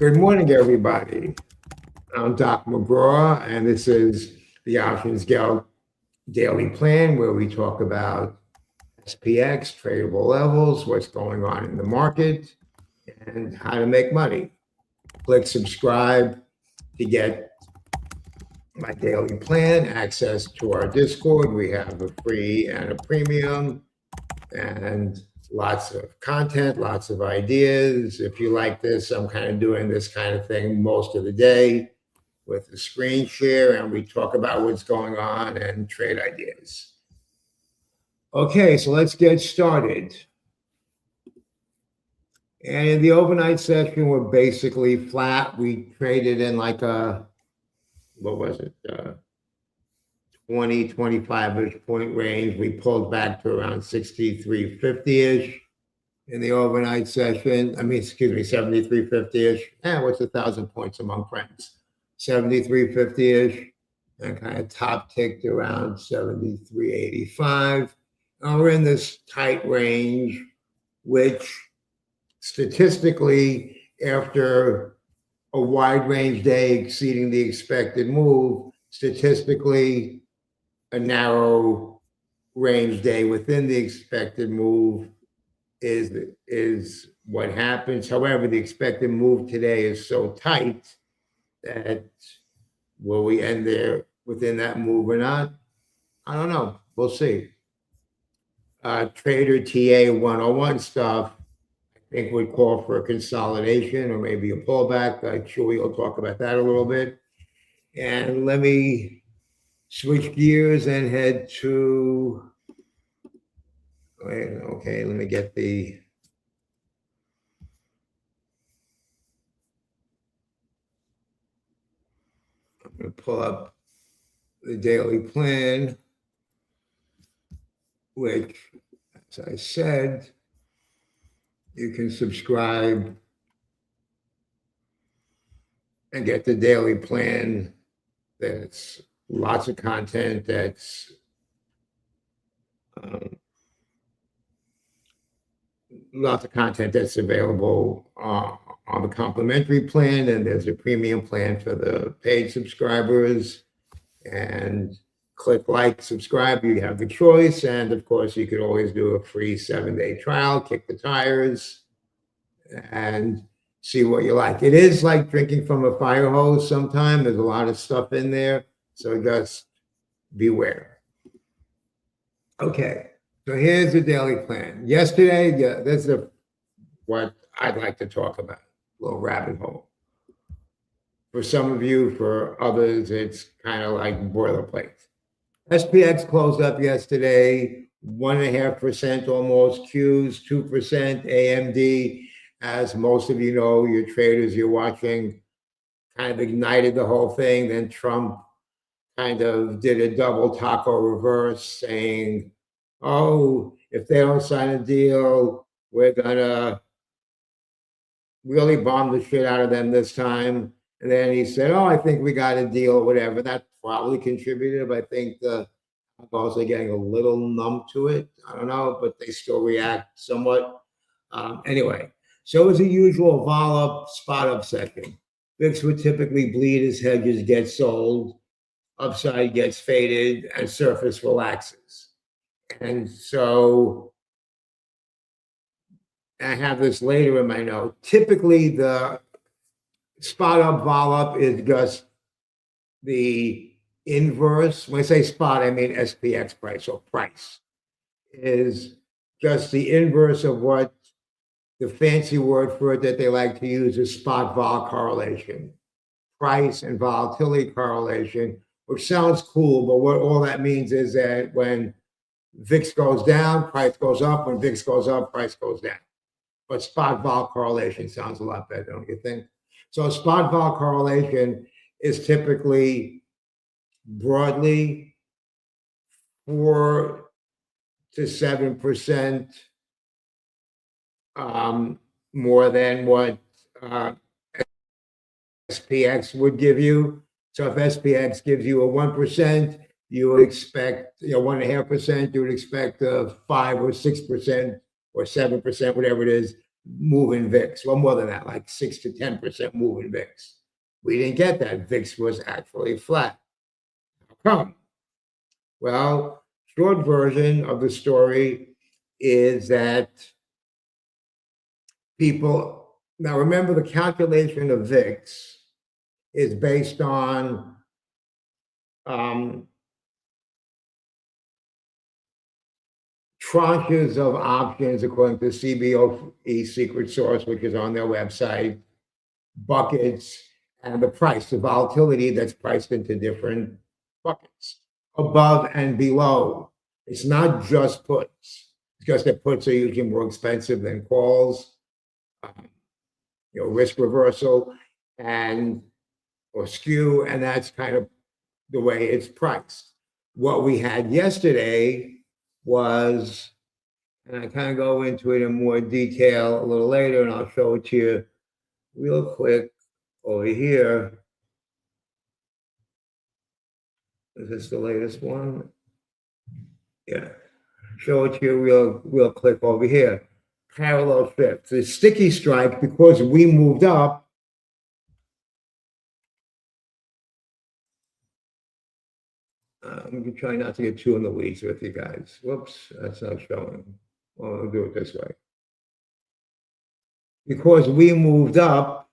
Good morning, everybody. I'm Doc McGraw, and this is the Options Gelt Daily Plan, where we talk about SPX, tradable levels, what's going on in the market, and how to make money. Click subscribe to get my daily plan, access to our Discord. We have a free and a premium, and lots of content, lots of ideas. If you like this, I'm kind of doing this kind of thing most of the day with a screen share, and we talk about what's going on and trade ideas. Okay, so let's get started. And in the overnight session, we're basically flat. We traded in like a, what was it? 20, 25-ish point range. We pulled back to around 63.50-ish in the overnight session. I mean, excuse me, 73.50-ish. What's 1,000 points among friends? 73.50-ish, and kind of top ticked around 73.85. And we're in this tight range, which statistically, after a wide range day exceeding the expected move, statistically, a narrow range day within the expected move is what happens. However, the expected move today is so tight that will we end there within that move or not? I don't know. We'll see. Trader TA 101 stuff, I think would call for a consolidation or maybe a pullback. Chewy will talk about that a little bit. And let me switch gears and head to, okay, let me get I'm going to pull up the daily plan, which, as I said, you can subscribe and get the daily plan. That's lots of content. That's lots of content that's available on the complimentary plan, and there's a premium plan for the paid subscribers. And click like, subscribe, you have the choice. And of course, you could always do a free 7-day trial, kick the tires, and see what you like. It is like drinking from a fire hose sometimes. There's a lot of stuff in there. So just beware. Okay, so here's the daily plan. Yesterday, this is what I'd like to talk about, a little rabbit hole. For some of you, for others, it's kind of like boilerplate. SPX closed up yesterday, 1.5% almost, Qs, 2% AMD. As most of you know, your traders you're watching kind of ignited the whole thing. Then Trump kind of did a double taco reverse, saying, oh, if they don't sign a deal, we're gonna really bomb the shit out of them this time. And then he said, oh, I think we got a deal or whatever. That probably contributed, but I think the balls are getting a little numb to it. I don't know, but they still react somewhat. Anyway, so as a usual, vol up, spot up session. VIX would typically bleed as hedges get sold, upside gets faded, and surface relaxes. And so I have this later in my note. Typically, the spot up, vol up is just the inverse. When I say spot, I mean SPX price, or price is just the inverse of what the fancy word for it that they like to use is spot vol correlation. Price and volatility correlation, which sounds cool, but what all that means is that when VIX goes down, price goes up. When VIX goes up, price goes down. But spot vol correlation sounds a lot better, don't you think? So spot vol correlation is typically broadly 4 to 7% more than what SPX would give you. So if SPX gives you a 1%, you would expect 1.5%. You would expect a 5 or 6% or 7%, whatever it is, move in VIX. Well, more than that, like 6 to 10% move in VIX. We didn't get that. VIX was actually flat. How come? Well, short version of the story is that people, now remember the calculation of VIX is based on tranches of options according to CBOE secret source, which is on their website, buckets, and the price, the volatility that's priced into different buckets, above and below. It's not just puts, because the puts are usually more expensive than calls, risk reversal and or skew, and that's kind of the way it's priced. What we had yesterday was, and I kind of go into it in more detail a little later, and I'll show it to you real quick over here. Is this the latest one? Yeah. Show it to you real quick over here. Parallel shift. The sticky strike, because we moved up, I'm going to try not to get too in the weeds with you guys. Whoops, that's not showing. Well, I'll do it this way. Because we moved up,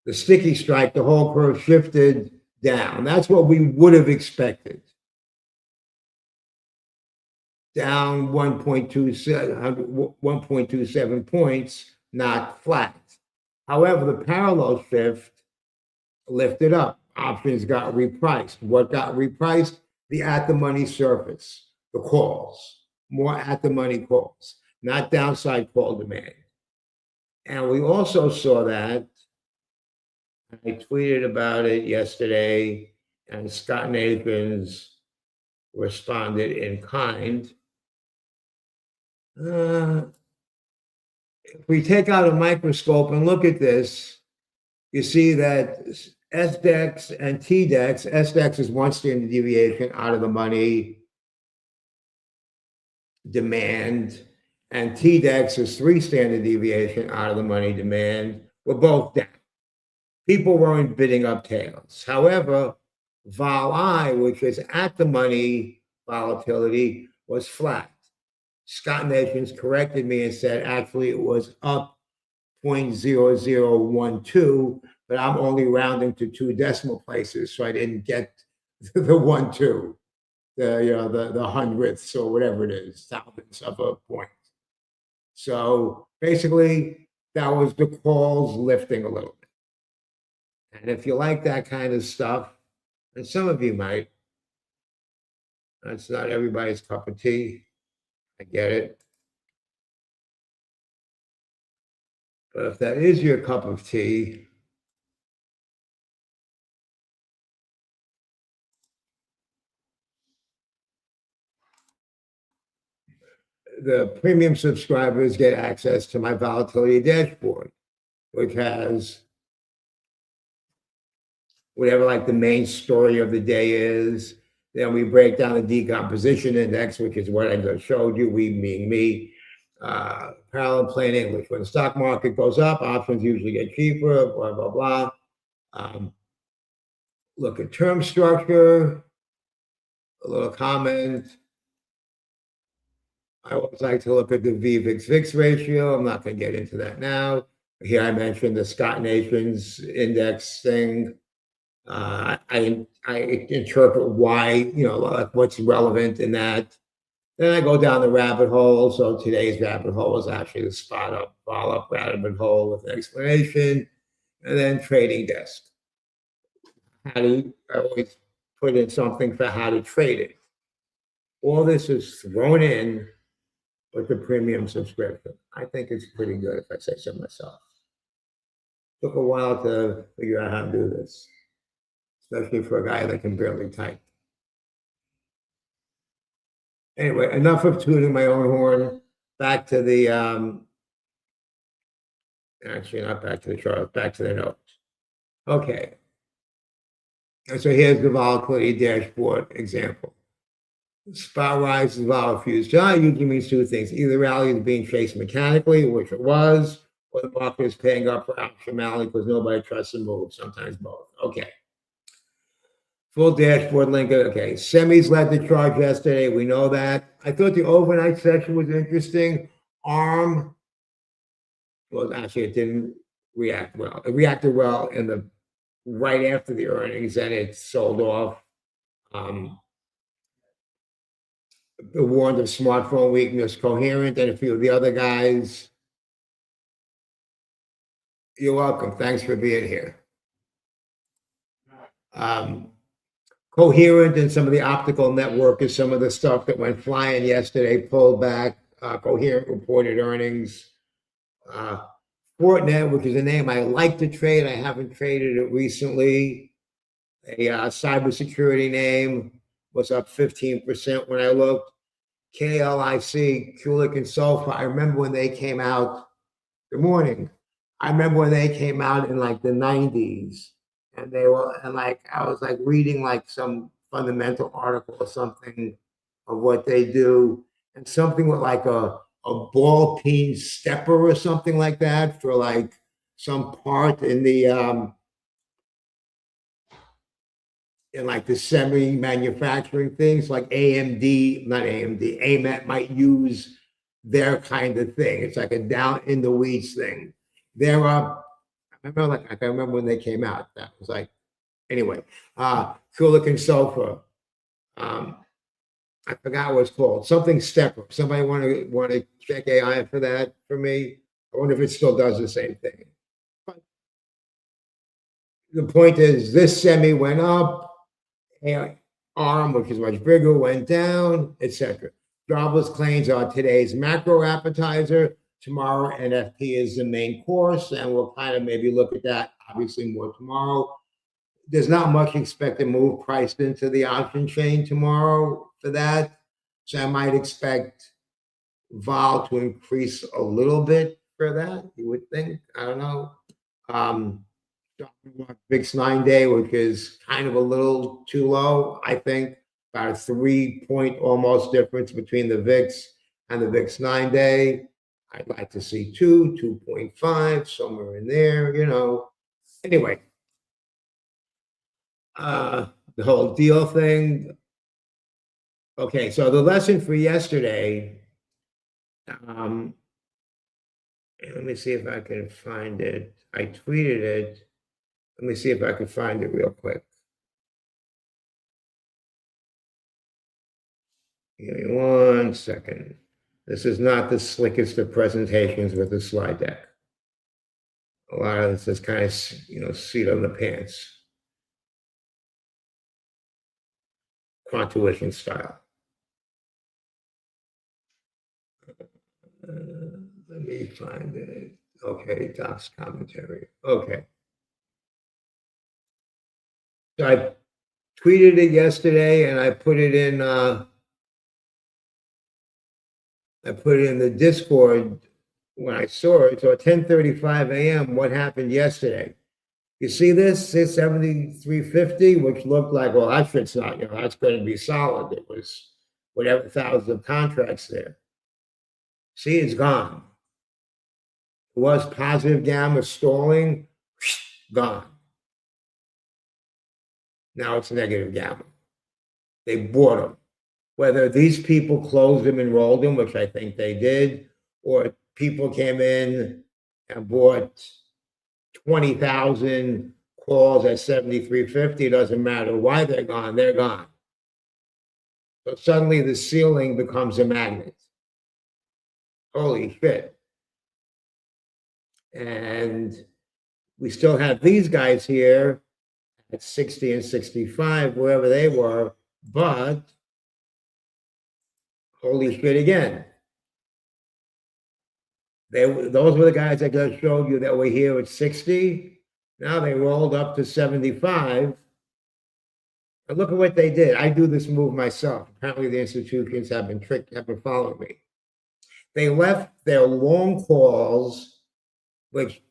the sticky strike, the whole curve shifted down. That's what we would have expected. Down 1.27 points, not flat. However, the parallel shift lifted up. Options got repriced. What got repriced? The at-the-money surface, the calls, more at-the-money calls, not downside call demand. And we also saw that, I tweeted about it yesterday, and Scott Nathans responded in kind. If we take out a microscope and look at this, you see that SDEX and TDEX, SDEX is one standard deviation out of the money demand, and TDEX is 3 standard deviation out of the money demand. We're both down. People weren't bidding up tails. However, Vol I, which is at the money volatility, was flat. Scott Nathans corrected me and said, actually, it was up 0.0012, but I'm only rounding to 2 decimal places, so I didn't get the 1, 2, the hundredths or whatever it is, thousandths of a point. So basically, that was the calls lifting a little bit. And if you like that kind of stuff, and some of you might, that's not everybody's cup of tea. I get it. But if that is your cup of tea, the premium subscribers get access to my volatility dashboard, which has whatever like the main story of the day is. Then we break down the decomposition index, which is what I just showed you, we meaning me. Parallel plain English. When the stock market goes up, options usually get cheaper, blah, blah, blah. Look at term structure, a little comment. I always like to look at the VVIX-VIX ratio. I'm not going to get into that now. Here I mentioned the Scott Nathans index thing. I interpret why, like what's relevant in that. Then I go down the rabbit hole. So today's rabbit hole is actually the spot up, fall up rabbit hole with an explanation, and then trading desk. I always put in something for how to trade it. All this is thrown in with the premium subscription. I think it's pretty good if I say so myself. Took a while to figure out how to do this, especially for a guy that can barely type. Anyway, enough of tooting my own horn. Back to the, actually not back to the chart, back to the notes. Okay. And so here's the volatility dashboard example. Spot rises, volatile fuse. John usually means two things. Either rally is being chased mechanically, which it was, or the market is paying up for optionality because nobody trusts the move. Sometimes both. Okay. Full dashboard link. Okay. Semis led the charge yesterday. We know that. I thought the overnight session was interesting. ARM, well, actually, it didn't react well. It reacted well in the right after the earnings, and it sold off. Warned of smartphone weakness, Coherent, and a few of the other guys. You're welcome. Thanks for being here. Coherent and some of the optical network is some of the stuff that went flying yesterday, pulled back. Coherent reported earnings. Fortinet, which is a name I like to trade. I haven't traded it recently. A cybersecurity name was up 15% when I looked. KLIC, Kulik and Sulfur. I remember when they came out. Good morning. I remember when they came out in like the 90s, and they were, and like I was like reading like some fundamental article or something of what they do, and something with like a ball peen stepper or something like that for like some part in the in like the semi-manufacturing things, like AMD, not AMD, AMAT might use their kind of thing. It's like a down in the weeds thing. They're up. I remember when they came out. That was like, anyway, Kulik and Sulfur. I forgot what it's called. Something stepper. Somebody want to check AI for that for me? I wonder if it still does the same thing. But the point is, this semi went up. ARM, which is much bigger, went down, etc. Jobless claims are today's macro appetizer. Tomorrow, NFP is the main course, and we'll kind of maybe look at that, obviously, more tomorrow. There's not much expected move priced into the option chain tomorrow for that. So I might expect vol to increase a little bit for that, you would think. I don't know. VIX 9-day, which is kind of a little too low, I think. About a 3-point almost difference between the VIX and the VIX 9-day. I'd like to see 2.5, somewhere in there, you know. Anyway, the whole deal thing. Okay, so the lesson for yesterday, let me see if I can find it. I tweeted it. Let me see if I can find it real quick. Give me 1 second. This is not the slickest of presentations with a slide deck. A lot of this is kind of, seat on the pants. Quantuition style. Let me find it. Okay, Doc's commentary. Okay. So I tweeted it yesterday, and I put it in the Discord when I saw it. So at 10:35 a.m., what happened yesterday? You see this? It's 73.50, which looked like, well, that shit's not, that's going to be solid. It was whatever thousands of contracts there. See, it's gone. It was positive gamma stalling, gone. Now it's negative gamma. They bought them. Whether these people closed them and rolled them, which I think they did, or people came in and bought 20,000 calls at 73.50, doesn't matter why they're gone, they're gone. So suddenly the ceiling becomes a magnet. Holy shit. And we still have these guys here at 60 and 65, wherever they were, but holy shit again. Those were the guys I just showed you that were here at 60. Now they rolled up to 75. And look at what they did. I do this move myself. Apparently the institutions have been following me. They left their long calls, which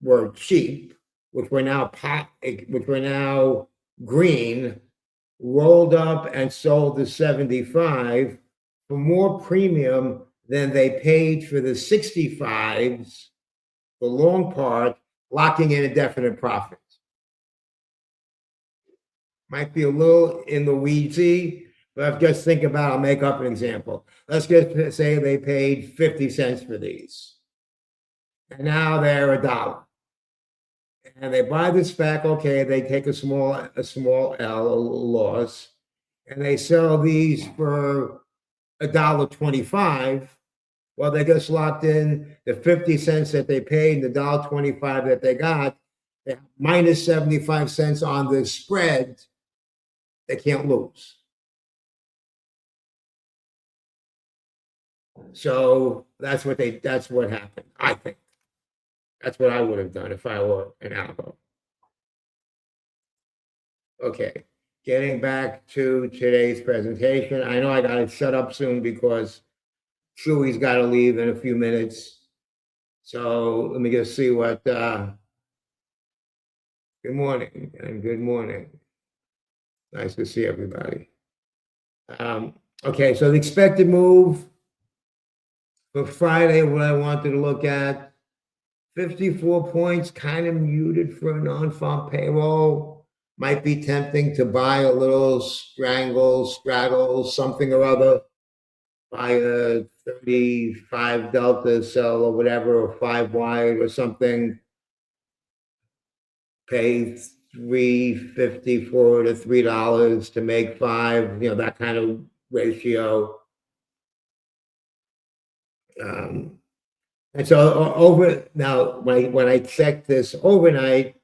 were cheap, which were now green, rolled up and sold the 75 for more premium than they paid for the 65s, the long part, locking in a definite profit. Might be a little in the weedsy, but if just think about, I'll make up an example. Let's just say they paid 50 cents for these. And now they're $1. And they buy the spec, okay, they take a small L, a loss, and they sell these for $1.25. Well, they just locked in the 50 cents that they paid and the $1.25 that they got, minus 75 cents on the spread. They can't lose. So that's what happened, I think. That's what I would have done if I were an algo. Okay, getting back to today's presentation. I know I got to shut up soon because Chewy's got to leave in a few minutes. So let me just see what, good morning and good morning. Nice to see everybody. Okay, so the expected move for Friday, what I wanted to look at, 54 points, kind of muted for a non-farm payroll. Might be tempting to buy a little straddle, something or other. Buy a 35 delta, sell or whatever, or 5 wide or something. Pay $3.54 to $3 to make 5, that kind of ratio. And so now, when I checked this overnight,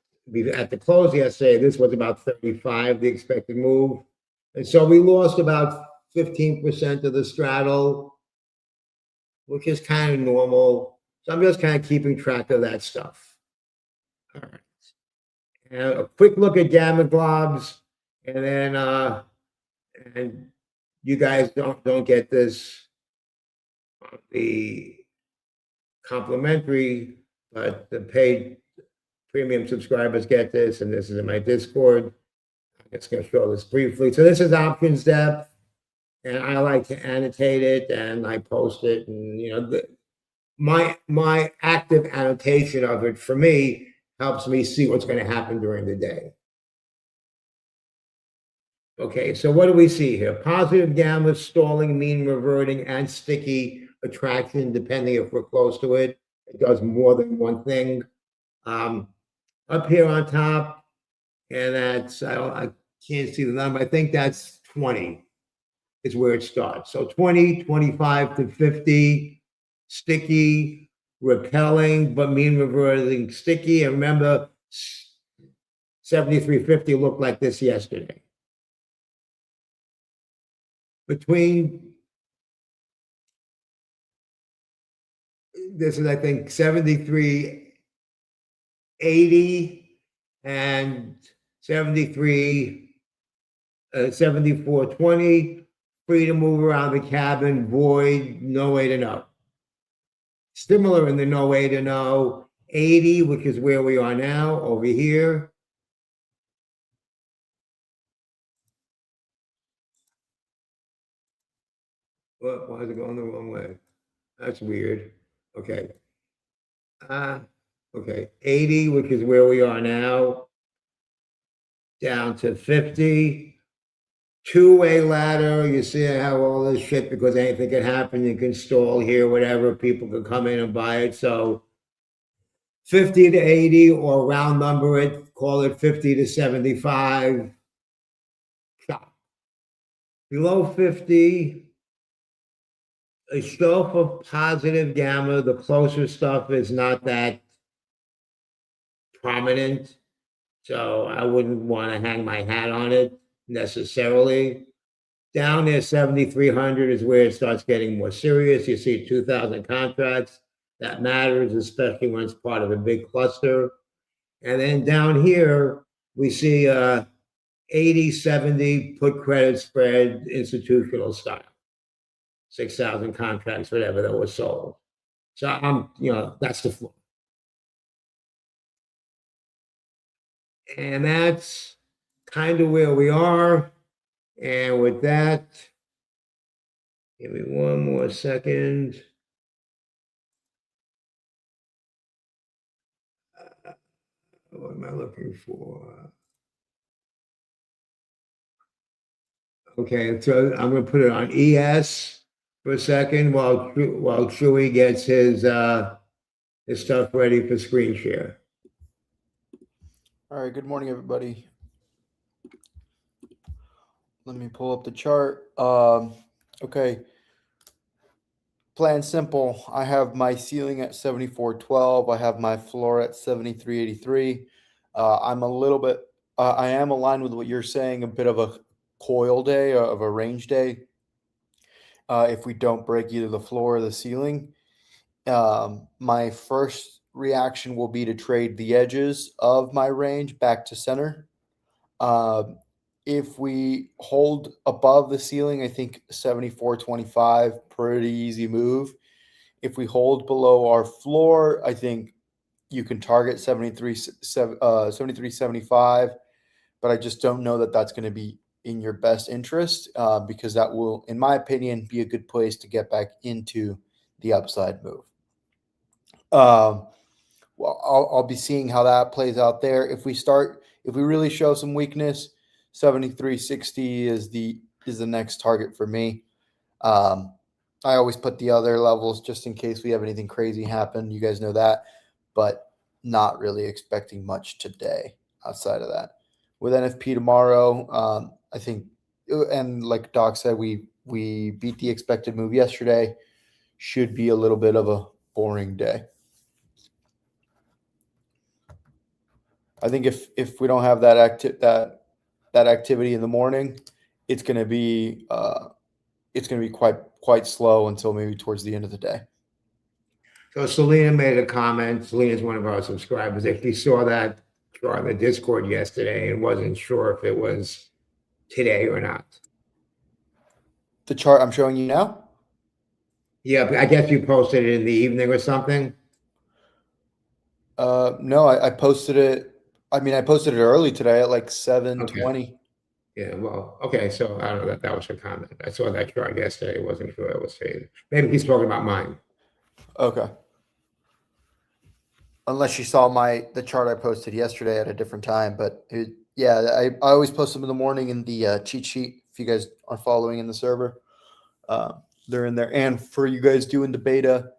at the close yesterday, this was about 35, the expected move. And so we lost about 15% of the straddle, which is kind of normal. So I'm just kind of keeping track of that stuff. All right. And a quick look at gamma globs, and then and you guys don't get this on the complimentary, but the paid premium subscribers get this, and this is in my Discord. I'm just going to show this briefly. So this is options depth, and I like to annotate it, and I post it, and my active annotation of it for me helps me see what's going to happen during the day. Okay, so what do we see here? Positive gamma, stalling, mean reverting, and sticky attraction, depending if we're close to it. It does more than one thing. Up here on top, and that's, I can't see the number, I think that's 20 is where it starts. So 20, 25 to 50, sticky, repelling, but mean reverting, sticky. And remember, 73.50 looked like this yesterday. Between, this is, I think, 73.80 and 74.20, free to move around the cabin, void, no way to know. Similar in the no way to know, 80, which is where we are now, over here. Well, why is it going the wrong way? That's weird. Okay. Okay, 80, which is where we are now, down to 50. Two-way ladder, you see I have all this shit because anything can happen. You can stall here, whatever, people can come in and buy it. So 50 to 80, or round number it, call it 50 to 75. Stop. Below 50, a shelf of positive gamma. The closer stuff is not that prominent, so I wouldn't want to hang my hat on it necessarily. Down there, 7,300 is where it starts getting more serious. You see 2,000 contracts. That matters, especially when it's part of a big cluster. And then down here, we see 80, 70 put credit spread, institutional style. 6,000 contracts, whatever, that was sold. So that's the floor. And that's kind of where we are. And with that, give me one more second. What am I looking for? Okay, so I'm going to put it on ES for a second while Chewy gets his stuff ready for screen share. All right, good morning, everybody. Let me pull up the chart. Okay, plan simple. I have my ceiling at 74.12. I have my floor at 73.83. I'm a little bit, I am aligned with what you're saying, a bit of a coil day, of a range day. If we don't break either the floor or the ceiling, my first reaction will be to trade the edges of my range back to center. Um, if we hold above the ceiling, I think 74.25, pretty easy move. If we hold below our floor, I think you can target 73.75, but I just don't know that that's going to be in your best interest, because that will, in my opinion, be a good place to get back into the upside move. Well, I'll be seeing how that plays out there. If we really show some weakness, 73.60 is the next target for me. I always put the other levels just in case we have anything crazy happen. You guys know that, but not really expecting much today outside of that. With NFP tomorrow, I think, and like Doc said, we beat the expected move yesterday. Should be a little bit of a boring day. I think if we don't have that activity in the morning, it's going to be quite slow until maybe towards the end of the day. So Selena made a comment. Selena's one of our subscribers. If you saw that on the Discord yesterday and wasn't sure if it was today or not. The chart I'm showing you now? Yeah, but I guess you posted it in the evening or something. No, I posted it. I mean, I posted it early today at like 7:20. Okay. Yeah, well, okay, so I don't know that was her comment. I saw that chart yesterday. Wasn't sure it was today. Maybe he's talking about mine. Okay. Unless you saw the chart I posted yesterday at a different time, but I always post them in the morning in the cheat sheet. If you guys are following in the server, they're in there. And for you guys doing the beta,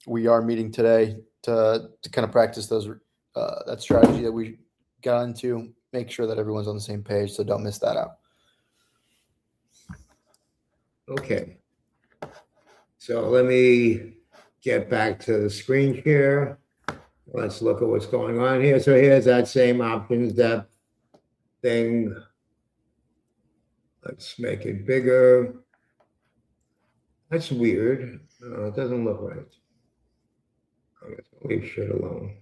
we are meeting today to kind of practice that strategy that we got into. Make sure that everyone's on the same page, so don't miss that out. Okay. So let me get back to the screen share. Let's look at what's going on here. So here's that same options depth thing. Let's make it bigger. That's weird. It doesn't look right. I'm going to leave shit alone.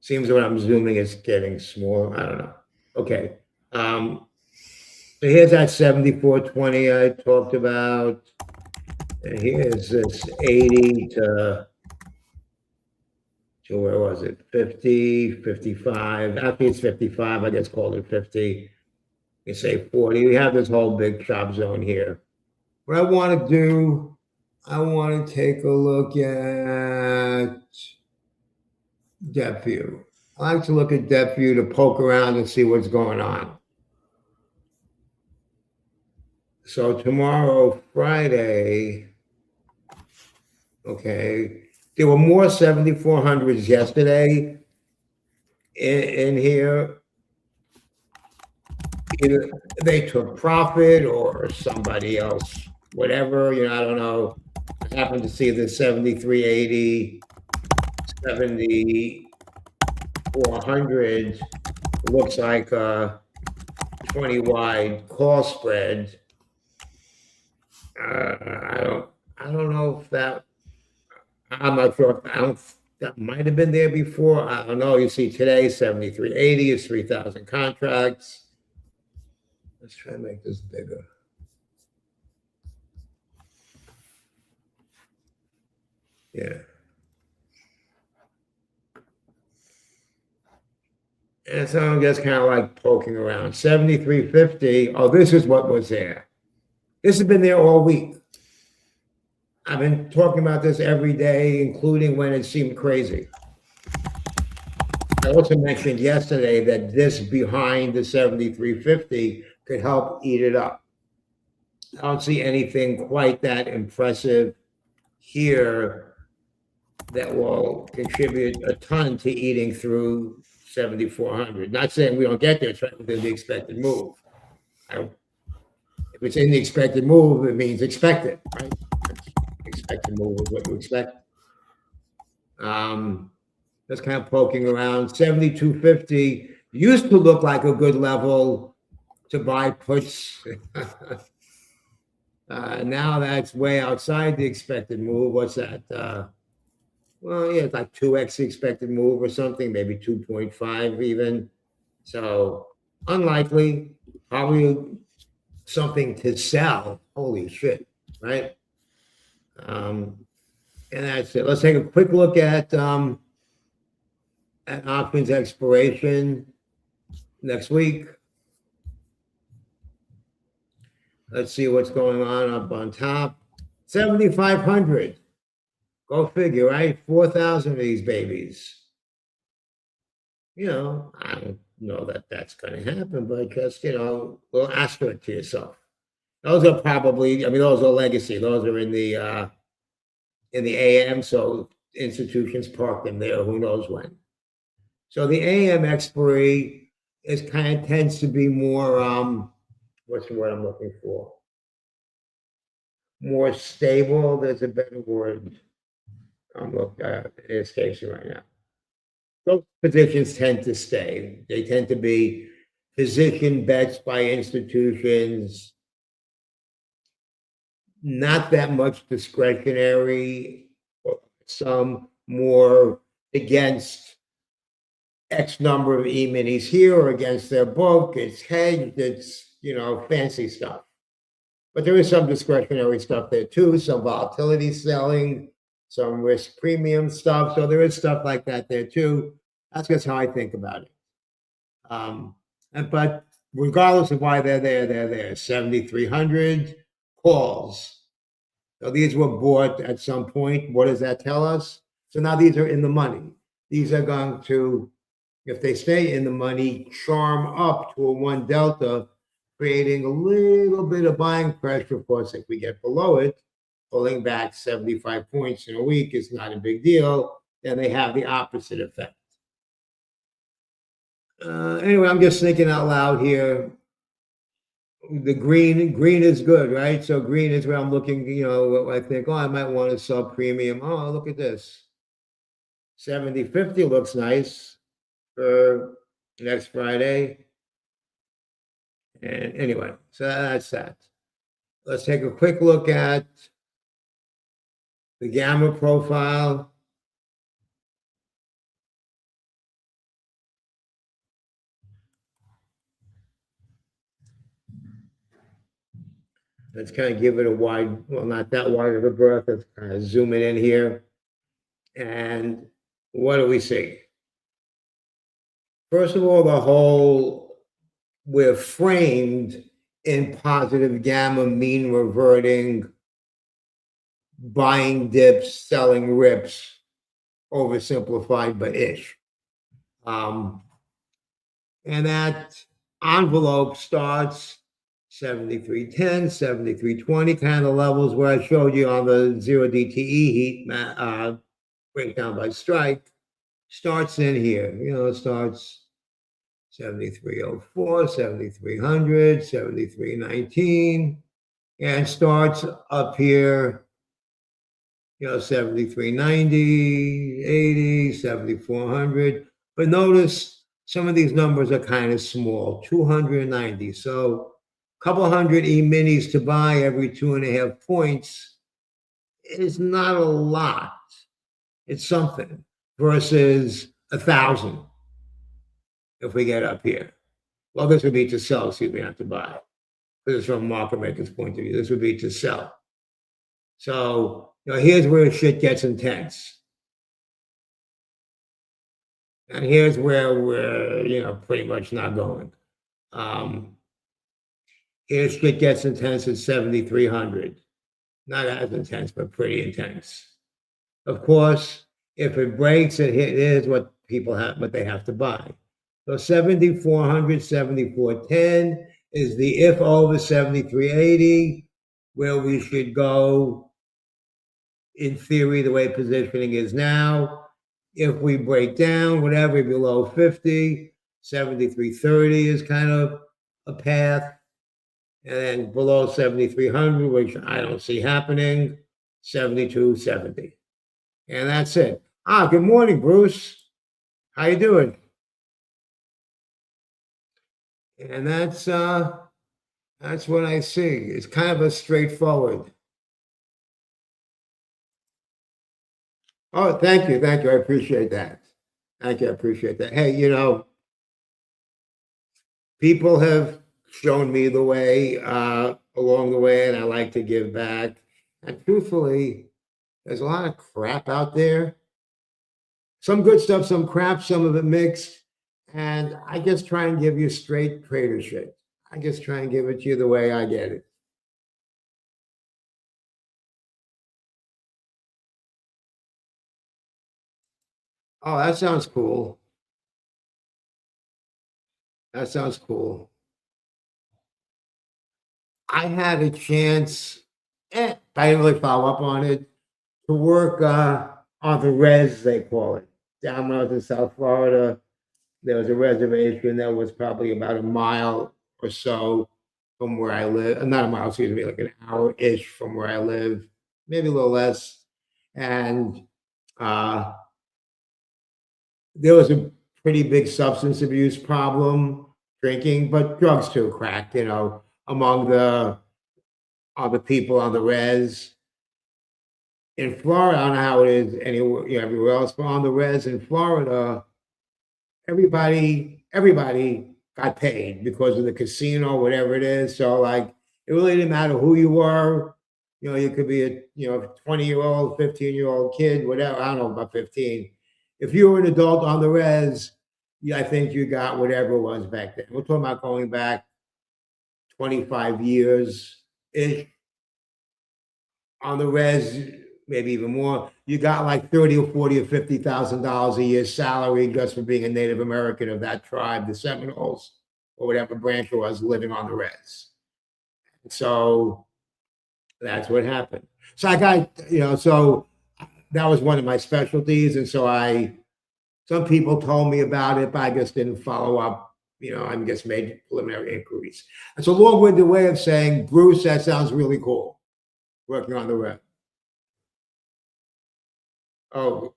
Seems when I'm zooming, it's getting small. I don't know. Okay. So here's that 74.20 I talked about. And here's this 80 to where was it? 50, 55. Actually, it's 55. I just called it 50. You say 40. We have this whole big chop zone here. What I want to do, I want to take a look at depth view. I like to look at depth view to poke around and see what's going on. So tomorrow, Friday, okay, there were more 7400s yesterday in here. Either they took profit or somebody else, whatever, I don't know. I happened to see the 73.80, 7400 looks like a 20 wide call spread. I don't know if that, I'm not sure. That might have been there before. I don't know. You see today, 73.80 is 3,000 contracts. Let's try and make this bigger. Yeah. And so I'm just kind of like poking around. 73.50. Oh, this is what was there. This has been there all week. I've been talking about this every day, including when it seemed crazy. I also mentioned yesterday that this behind the 73.50 could help eat it up. I don't see anything quite that impressive here that will contribute a ton to eating through 7,400. Not saying we don't get there, it's right within the expected move. If it's in the expected move, it means expected, right? Expected move is what you expect. Just kind of poking around. 72.50 used to look like a good level to buy puts. Now that's way outside the expected move. What's that? Well, yeah, it's like 2x the expected move or something, maybe 2.5 even. So unlikely, probably something to sell. Holy shit, right? And that's it. Let's take a quick look at options expiration next week. Let's see what's going on up on top. 7,500. Go figure, right? 4,000 of these babies. You know, I don't know that that's going to happen, but just, you know, a little asterisk to yourself. Those are probably, I mean, those are legacy. Those are in the AM, so institutions park them there, who knows when. So the AM expiry is kind of tends to be more, what's the word I'm looking for? More stable. There's a better word. I'm looking at it escapes me right now. Those positions tend to stay. They tend to be position bets by institutions, not that much discretionary, some more against X number of E-minis here or against their book. It's hedged, it's, you know, fancy stuff. But there is some discretionary stuff there too, some volatility selling, some risk premium stuff. So there is stuff like that there too. That's just how I think about it. But regardless of why they're there. 7,300 calls. So these were bought at some point. What does that tell us? So now these are in the money. These are going to, if they stay in the money, charm up to a 1 delta, creating a little bit of buying pressure. Of course, if we get below it, pulling back 75 points in a week is not a big deal. Then they have the opposite effect. Anyway, I'm just thinking out loud here. The green is good, right? So green is where I'm looking, you know, I think, oh, I might want to sell premium. Oh, look at this. 70.50 looks nice for next Friday. And anyway, so that's that. Let's take a quick look at the gamma profile. Let's kind of give it a wide, well, not that wide of a berth. Let's kind of zoom it in here. And what do we see? First of all, we're framed in positive gamma, mean reverting, buying dips, selling rips, oversimplified, but ish. And that envelope starts 73.10, 73.20 kind of levels where I showed you on the 0 DTE heat breakdown by strike. Starts in here, you know, it starts 73.04, 7300, 73.19, and starts up here, you know, 73.90, 80, 7400. But notice some of these numbers are kind of small, 290. So a couple hundred E-minis to buy every 2.5 points is not a lot. It's something versus 1,000 if we get up here. Well, this would be to sell, excuse me, not to buy. This is from a market maker's point of view. This would be to sell. So, you know, here's where shit gets intense. And here's where we're, pretty much not going. Here's shit gets intense at 7,300. Not as intense, but pretty intense. Of course, if it breaks, here's what people have, what they have to buy. So 7,400, 7,410 is the if over 7,380, where we should go, in theory, the way positioning is now. If we break down, whatever below 50, 7,330 is kind of a path. And then below 7,300, which I don't see happening, 7,270. And that's it. Good morning, Bruce. How you doing? And that's what I see. It's kind of a straightforward. Oh, thank you. Thank you. I appreciate that. Thank you. I appreciate that. Hey, people have shown me the way along the way, and I like to give back. And truthfully, there's a lot of crap out there. Some good stuff, some crap, some of it mixed. And I just try and give you straight trader shit. I just try and give it to you the way I get it. Oh, that sounds cool. That sounds cool. I had a chance, I didn't really follow up on it, to work on the res, they call it. Down when I was in South Florida, there was a reservation that was probably about a mile or so from where I live. Not a mile, excuse me, like an hour-ish from where I live, maybe a little less. And uh, there was a pretty big substance abuse problem, drinking, but drugs too, crack, among the other people on the res. In Florida, I don't know how it is anywhere, everywhere else, but on the res in Florida, everybody got paid because of the casino, whatever it is. So like it really didn't matter who you were. You could be a 20-year-old, 15-year-old kid, whatever. I don't know about 15. If you were an adult on the res, yeah, I think you got whatever it was back then. We're talking about going back 25 years ish on the res, maybe even more. You got like 30 or 40 or $50,000 a year salary just for being a Native American of that tribe, the Seminoles, or whatever branch it was, living on the res. So that's what happened. So I got, so that was one of my specialties. And so some people told me about it, but I just didn't follow up. I just made preliminary inquiries. It's a long-winded way of saying, Bruce, that sounds really cool, working on the res. Oh,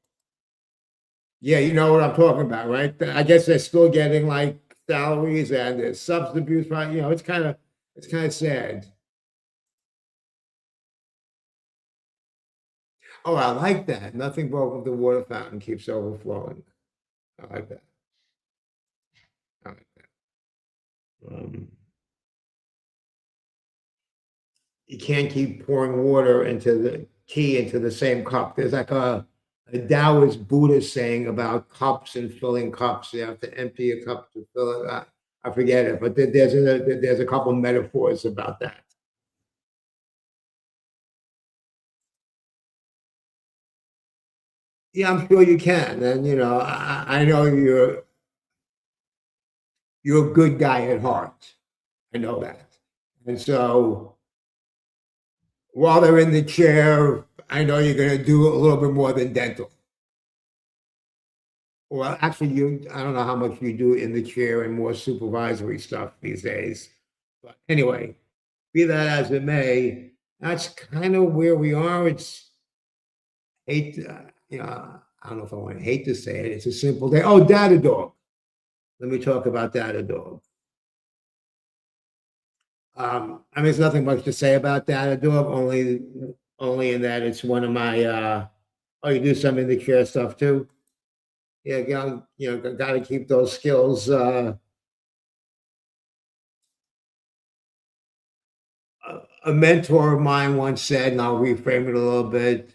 yeah, you know what I'm talking about, right? I guess they're still getting like salaries and there's substance abuse, right? It's kind of sad. Oh, I like that. Nothing broke if the water fountain keeps overflowing. I like that. I like that. You can't keep pouring water into the tea into the same cup. There's like a Taoist Buddhist saying about cups and filling cups. You have to empty a cup to fill it. I forget it, but there's a couple metaphors about that. Yeah, I'm sure you can. And I know you're a good guy at heart. I know that. And so while they're in the chair, I know you're going to do a little bit more than dental. Well, actually, I don't know how much you do in the chair and more supervisory stuff these days. But anyway, be that as it may, that's kind of where we are. It's hate, I don't know if I want to hate to say it. It's a simple day. Oh, Datadog. Let me talk about Datadog. There's nothing much to say about Datadog, only in that it's one of my. Oh, you do some in the chair stuff too. Yeah, got to keep those skills. A mentor of mine once said, and I'll reframe it a little bit.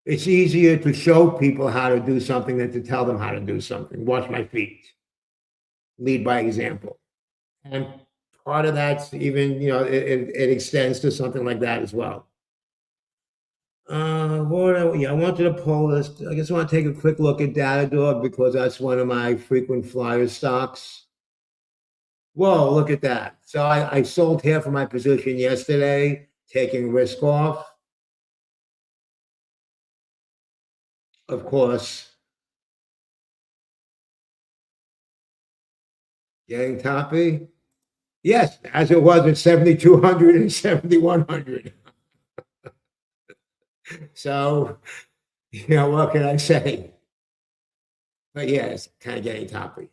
It's easier to show people how to do something than to tell them how to do something. Wash my feet. Lead by example. And part of that's even, it extends to something like that as well. I wanted to pull this. I guess I want to take a quick look at Datadog because that's one of my frequent flyer stocks. Whoa, look at that. So I sold half of my position yesterday, taking risk off. Of course, getting toppy. Yes, as it was at 7,200 and 7,100. So, what can I say? But yeah, it's kind of getting toppy.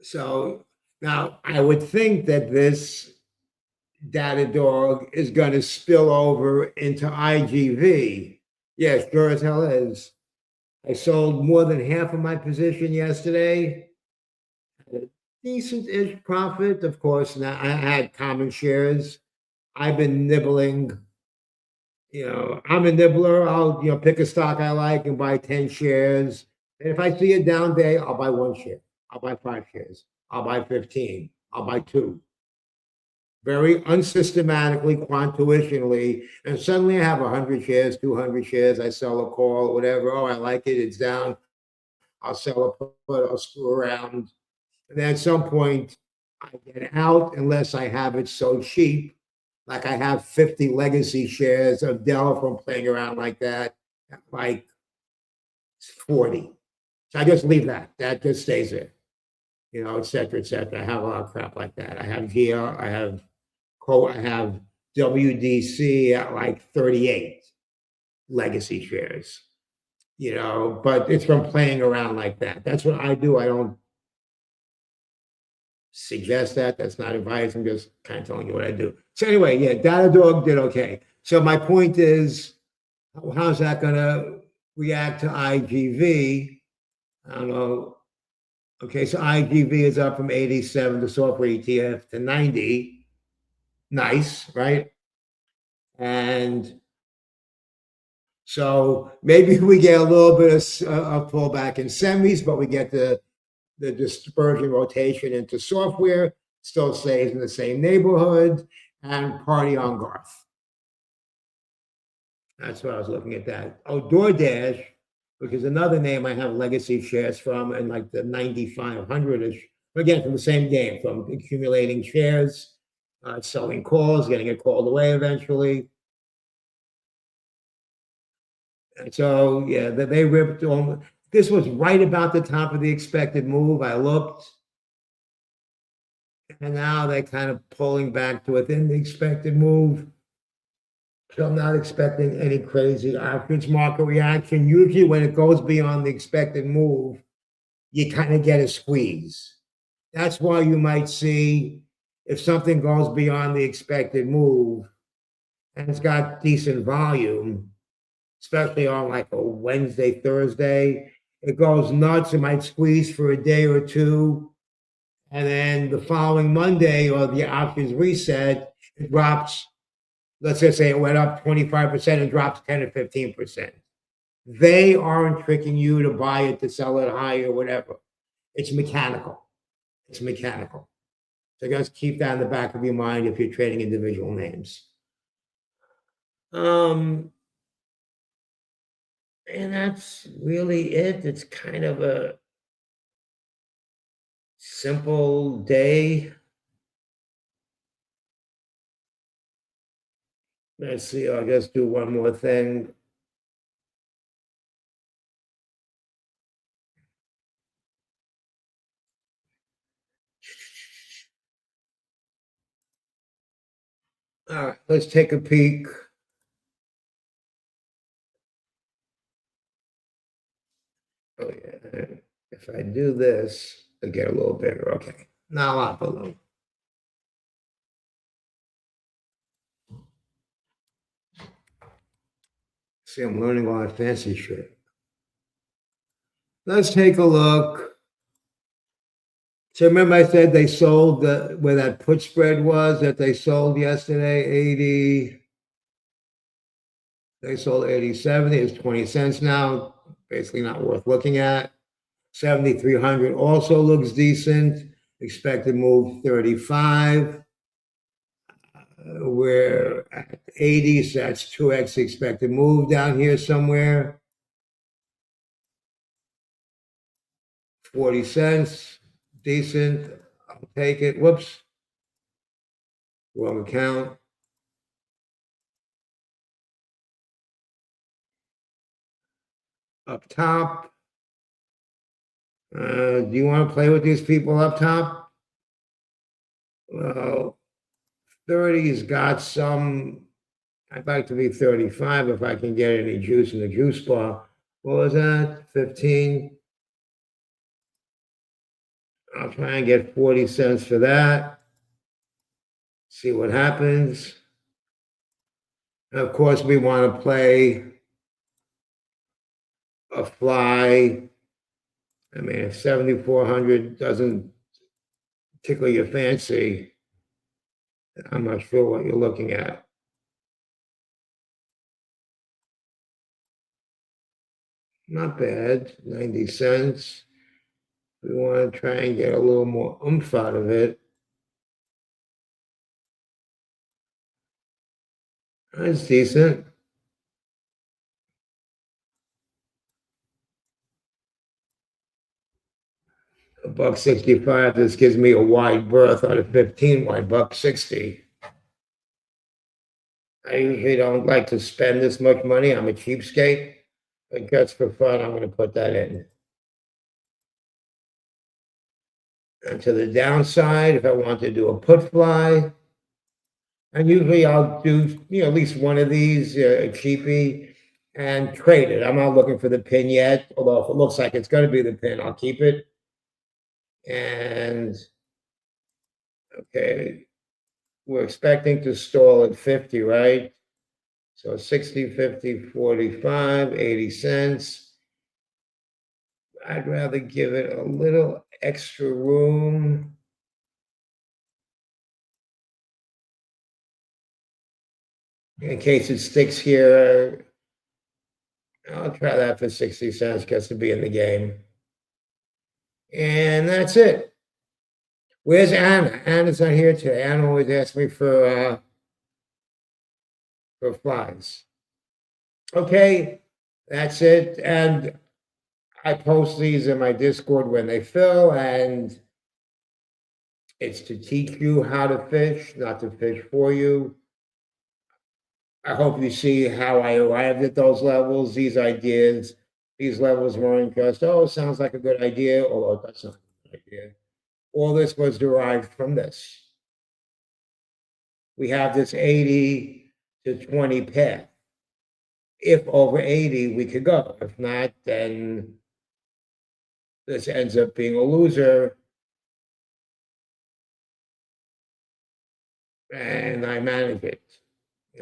So now I would think that this Datadog is going to spill over into IGV. Yeah, sure as hell is. I sold more than half of my position yesterday. Had a decent-ish profit. Of course, now I had common shares. I've been nibbling. I'm a nibbler. I'll, pick a stock I like and buy 10 shares. And if I see a down day, I'll buy 1 share. I'll buy 5 shares. I'll buy 15. I'll buy 2. Very unsystematically, quantuitionally, and suddenly I have 100 shares, 200 shares. I sell a call, whatever. Oh, I like it. It's down. I'll sell a put. I'll screw around. And then at some point, I get out unless I have it so cheap. Like I have 50 legacy shares of Dell from playing around like that, like 40. So I just leave that. That just stays there, et cetera, et cetera. I have a lot of crap like that. I have GL, I have WDC at like 38 legacy shares, but it's from playing around like that. That's what I do. I don't suggest that. That's not advice. I'm just kind of telling you what I do. So anyway, yeah, Datadog did okay. So my point is, how's that going to react to IGV? I don't know. Okay, so IGV is up from 87, the software ETF, to 90. Nice, right? And so maybe we get a little bit of pullback in semis, but we get the dispersion rotation into software, still stays in the same neighborhood, and party on Garth. That's what I was looking at that. Oh, DoorDash, which is another name I have legacy shares from, and like the 9,500-ish. Again, from the same game, from accumulating shares, selling calls, getting it called away eventually. And so, yeah, they ripped on. This was right about the top of the expected move. I looked, and now they're kind of pulling back to within the expected move. So I'm not expecting any crazy options market reaction. Usually when it goes beyond the expected move, you kind of get a squeeze. That's why you might see if something goes beyond the expected move and it's got decent volume, especially on like a Wednesday, Thursday, it goes nuts. It might squeeze for a day or two. And then the following Monday or the options reset, it drops. Let's just say it went up 25% and drops 10 or 15%. They aren't tricking you to buy it, to sell it high or whatever. It's mechanical. It's mechanical. So just keep that in the back of your mind if you're trading individual names. And that's really it. It's kind of a simple day. Let's see, I'll just do one more thing. All right, let's take a peek. Oh, yeah. If I do this, it'll get a little bigger. Okay. Not a lot below. See, I'm learning a lot of fancy shit. Let's take a look. So remember I said they sold where that put spread was that they sold yesterday, 80. They sold 80.70. It's 20 cents now. Basically not worth looking at. 7,300 also looks decent. Expected move 35. We're at 80, so that's 2x expected move down here somewhere. 40 cents, decent. I'll take it. Whoops. Wrong account. Up top. Do you want to play with these people up top? Well, 30's got some. I'd like to be 35 if I can get any juice in the juice bar. What was that? 15. I'll try and get 40 cents for that. See what happens. And of course, we want to play a fly. I mean, if 7,400 doesn't tickle your fancy, I'm not sure what you're looking at. Not bad, 90 cents. We want to try and get a little more oomph out of it. That's decent. $1.65. This gives me a wide berth on a 15 wide, $1.60. I usually don't like to spend this much money. I'm a cheapskate. But just for fun, I'm going to put that in. And to the downside, if I want to do a put fly, and usually I'll do at least one of these, a cheapie, and trade it. I'm not looking for the pin yet, although if it looks like it's going to be the pin, I'll keep it. And okay, we're expecting to stall at 50, right? So 60, 50, 45, 80 cents. I'd rather give it a little extra room. In case it sticks here, I'll try that for 60 cents just to be in the game. And that's it. Where's Anna? Anna's not here today. Anna always asks me for flies. Okay, that's it. And I post these in my Discord when they fill, and it's to teach you how to fish, not to fish for you. I hope you see how I arrived at those levels, these ideas. These levels weren't just, oh, sounds like a good idea, although that's not a good idea. All this was derived from this. We have this 80 to 20 path. If over 80, we could go. If not, then this ends up being a loser. And I manage it.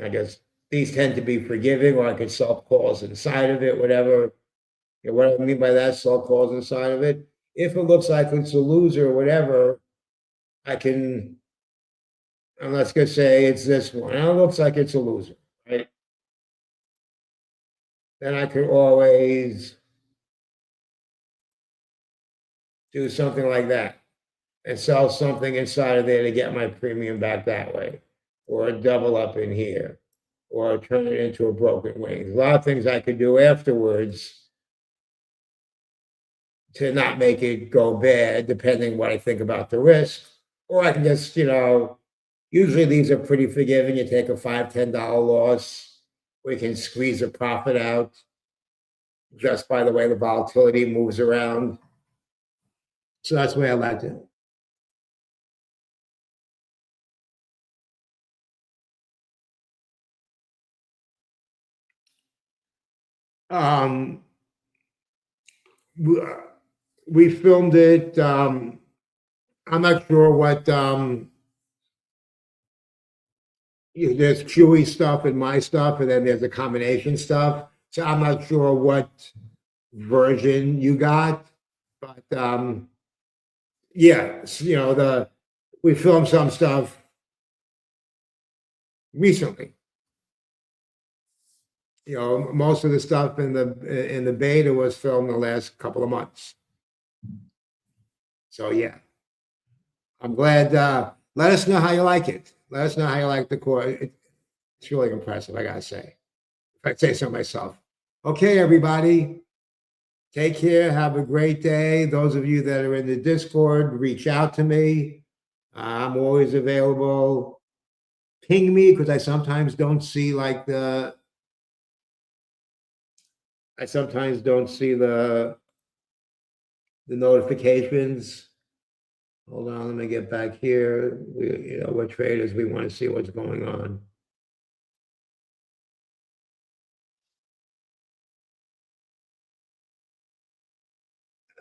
I guess these tend to be forgiving, or I could solve calls inside of it, whatever. What I mean by that, solve calls inside of it. If it looks like it's a loser or whatever, I can, and let's just say it's this one. And it looks like it's a loser, right? Then I could always do something like that and sell something inside of there to get my premium back that way, or double up in here, or turn it into a broken wing. A lot of things I could do afterwards to not make it go bad, depending what I think about the risk. Or I can just, usually these are pretty forgiving. You take a $5, $10 loss, we can squeeze a profit out just by the way the volatility moves around. So that's the way I like it. We filmed it. I'm not sure what there's Chewy stuff and my stuff, and then there's a combination stuff. So I'm not sure what version you got, but yeah, we filmed some stuff recently. You know, most of the stuff in the beta was filmed the last couple of months. So yeah, I'm glad. Let us know how you like it. Let us know how you like the course. It's really impressive, I gotta say. If I say so myself. Okay, everybody. Take care. Have a great day. Those of you that are in the Discord, reach out to me. I'm always available. Ping me because I sometimes don't see like the notifications. Hold on, let me get back here. We're traders. We want to see what's going on.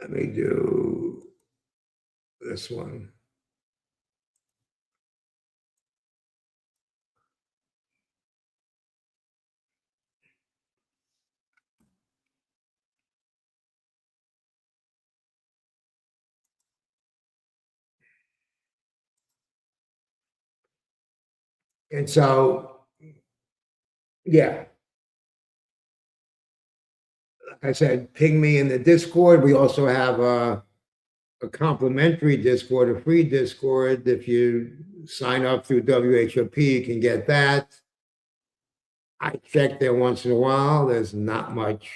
Let me do this one. And so, yeah, like I said, ping me in the Discord. We also have a complimentary Discord, a free Discord. If you sign up through WHOP, you can get that. I check there once in a while. There's not much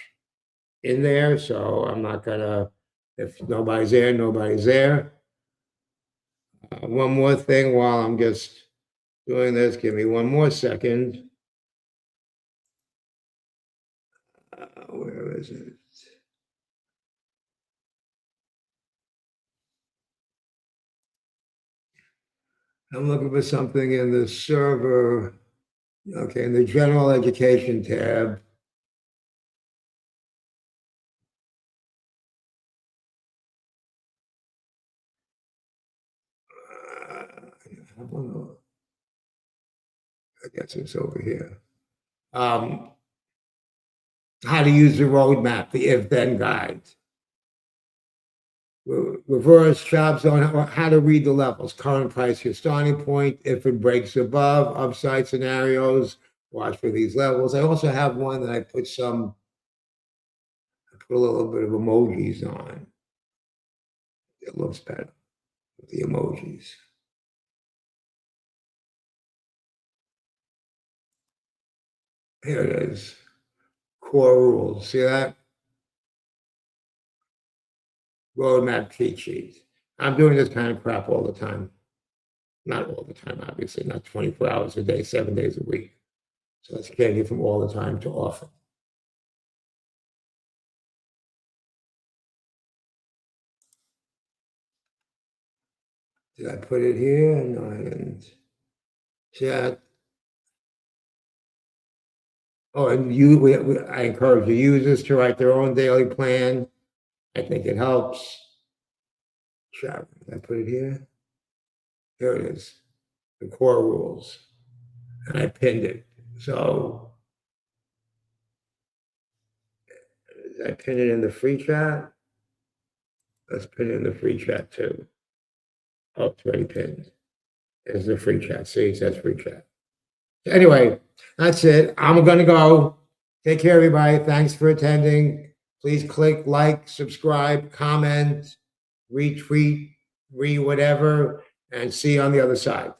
in there, so I'm not gonna, if nobody's there, nobody's there. One more thing while I'm just doing this, give me one more second. Where is it? I'm looking for something in the server. Okay, in the general education tab. I guess it's over here. How to use the roadmap, the if-then guide. Reverse jobs on how to read the levels, current price, your starting point. If it breaks above, upside scenarios, watch for these levels. I also have one that I put a little bit of emojis on. It looks better with the emojis. Here it is. Core rules. See that? Roadmap cheat sheet. I'm doing this kind of crap all the time. Not all the time, obviously, not 24 hours a day, 7 days a week. So it's changing from all the time to often. Did I put it here? No, I didn't. Chat. Oh, and I encourage the users to write their own daily plan. I think it helps. Chat. Did I put it here? Here it is. The core rules. And I pinned it. So I pin it in the free chat. Let's pin it in the free chat too. Oh, it's already pinned. There's the free chat. See, it says free chat. Anyway, that's it. I'm going to go. Take care, everybody. Thanks for attending. Please click like, subscribe, comment, retweet, whatever, and see you on the other side.